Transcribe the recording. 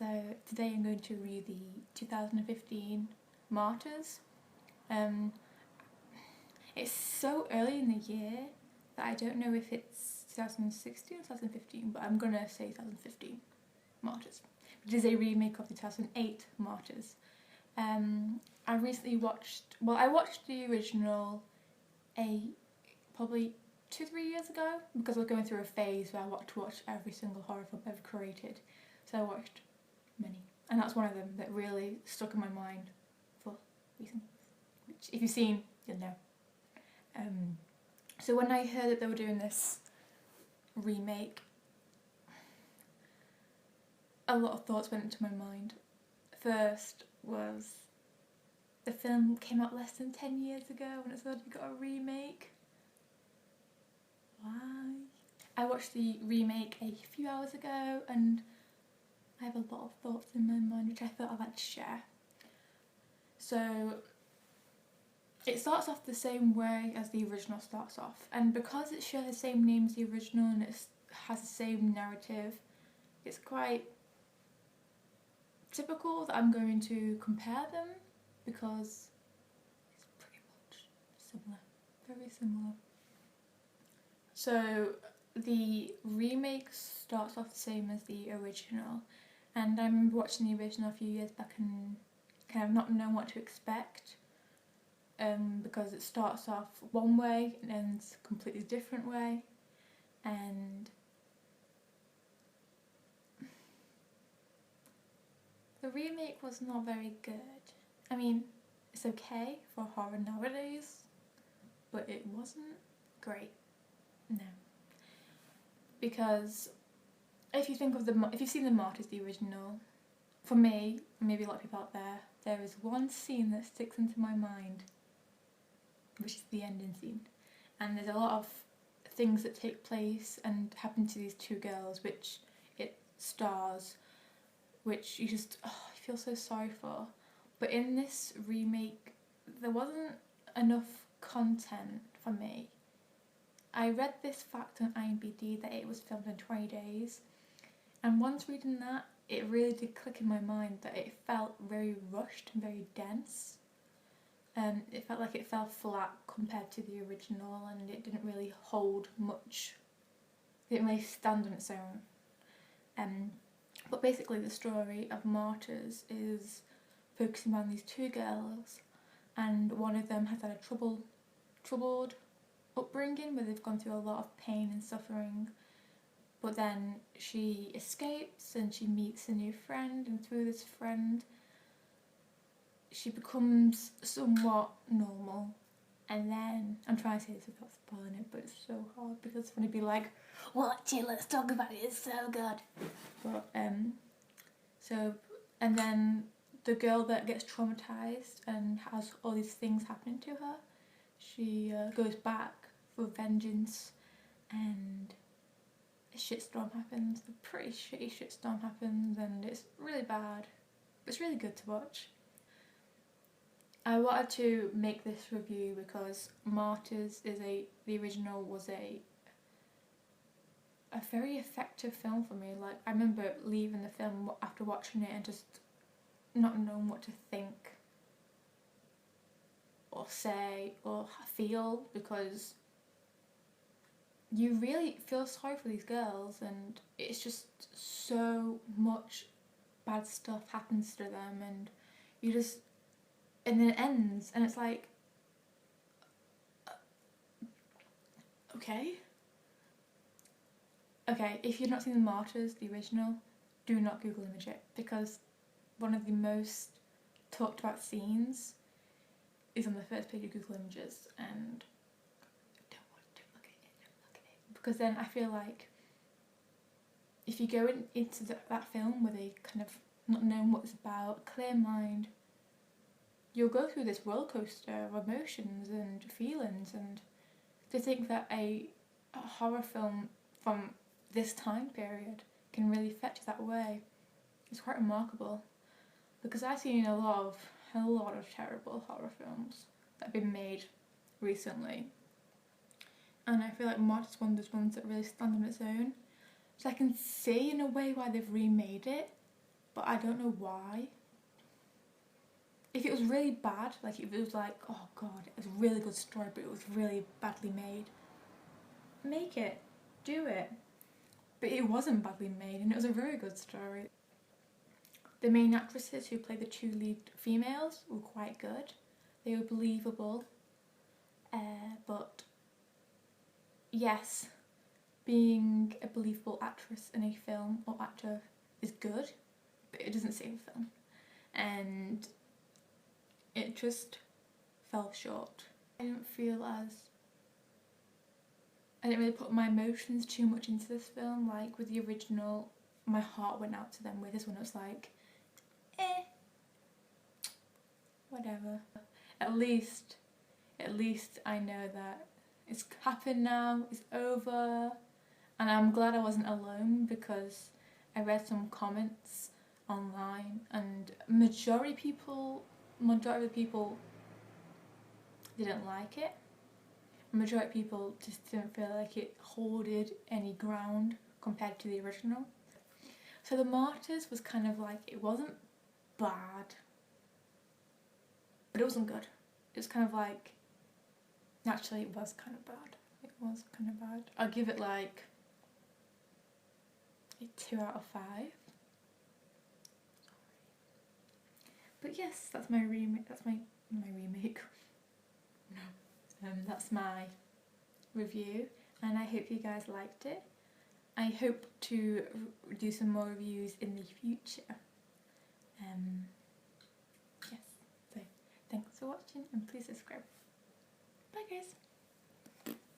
So today I'm going to review the 2015 Martyrs. It's so early in the year that I don't know if it's 2016 or 2015, but I'm gonna say 2015 Martyrs, which is a remake of the 2008 Martyrs. I recently watched, I watched the original probably 2-3 years ago, because I was going through a phase where I wanted to watch every single horror film ever created. So I watched many, and that's one of them that really stuck in my mind for reasons which, if you've seen, you'll know. So when I heard that they were doing this remake, a lot of thoughts went into my mind. First was, the film came out less than 10 years ago and it's already got a remake. Why? I watched the remake a few hours ago and I have a lot of thoughts in my mind which I thought I'd like to share. So it starts off the same way as the original starts off, and because it shares the same name as the original and it has the same narrative, it's quite typical that I'm going to compare them because it's pretty much similar, very similar. So the remake starts off the same as the original, and I remember watching the original a few years back and kind of not knowing what to expect, because it starts off one way and ends a completely different way, and the remake was not very good. I mean, it's okay for horror nowadays, but it wasn't great. No. Because if you think of if you've seen the Martyrs, the original, for me, maybe a lot of people out there, there is one scene that sticks into my mind, which is the ending scene. And there's a lot of things that take place and happen to these two girls, which it stars, which you just, you feel so sorry for. But in this remake, there wasn't enough content for me. I read this fact on IMDb that it was filmed in 20 days, and once reading that, it really did click in my mind that it felt very rushed and very dense. It felt like it fell flat compared to the original, and it didn't really hold much. It didn't really stand on its own. But basically the story of Martyrs is focusing on these two girls, and one of them has had a troubled upbringing where they've gone through a lot of pain and suffering, but then she escapes and she meets a new friend, and through this friend she becomes somewhat normal. And then, I'm trying to say this without spoiling it, but it's so hard because it's going to be like, watch it, let's talk about it, it's so good. But and then the girl that gets traumatised and has all these things happening to her, she goes back for vengeance, and a shitstorm happens, a pretty shitty shitstorm happens, and it's really bad. It's really good to watch. I wanted to make this review because Martyrs is the original was a very effective film for me. Like, I remember leaving the film after watching it and just not knowing what to think or say or feel, because you really feel sorry for these girls, and it's just so much bad stuff happens to them, and you just, and then it ends and it's like, okay, if you've not seen the Martyrs, the original, do not Google image it, because one of the most talked about scenes is on the first page of Google Images, and don't look at it, because then I feel like if you go into that film with a kind of not knowing what it's about, clear mind, you'll go through this roller coaster of emotions and feelings, and to think that a horror film from this time period can really affect you that way is quite remarkable, because I've seen a lot of terrible horror films that have been made recently, and I feel like Martyrs is one of those ones that really stand on its own. So I can see in a way why they've remade it, but I don't know why. If it was really bad, like if it was like, oh god, it was a really good story but it was really badly made, make it, do it. But it wasn't badly made and it was a very good story. The main actresses who played the two lead females were quite good. They were believable, but yes, being a believable actress in a film or actor is good, but it doesn't save a film. And it just fell short. I didn't really put my emotions too much into this film. Like with the original, my heart went out to them. With this one it was like, whatever. At least I know that it's happened now, it's over, and I'm glad I wasn't alone, because I read some comments online and majority of the people didn't like it. Majority of people just didn't feel like it holded any ground compared to the original. So the Martyrs was kind of like, it wasn't bad, but it wasn't good. It was kind of like, actually it was kind of bad. It was kind of bad. I'll give it like a 2 out of 5. But yes, that's my remake. That's my remake. No, that's my review, and I hope you guys liked it. I hope to do some more reviews in the future. Yes. So thanks for watching, and please subscribe. Bye guys.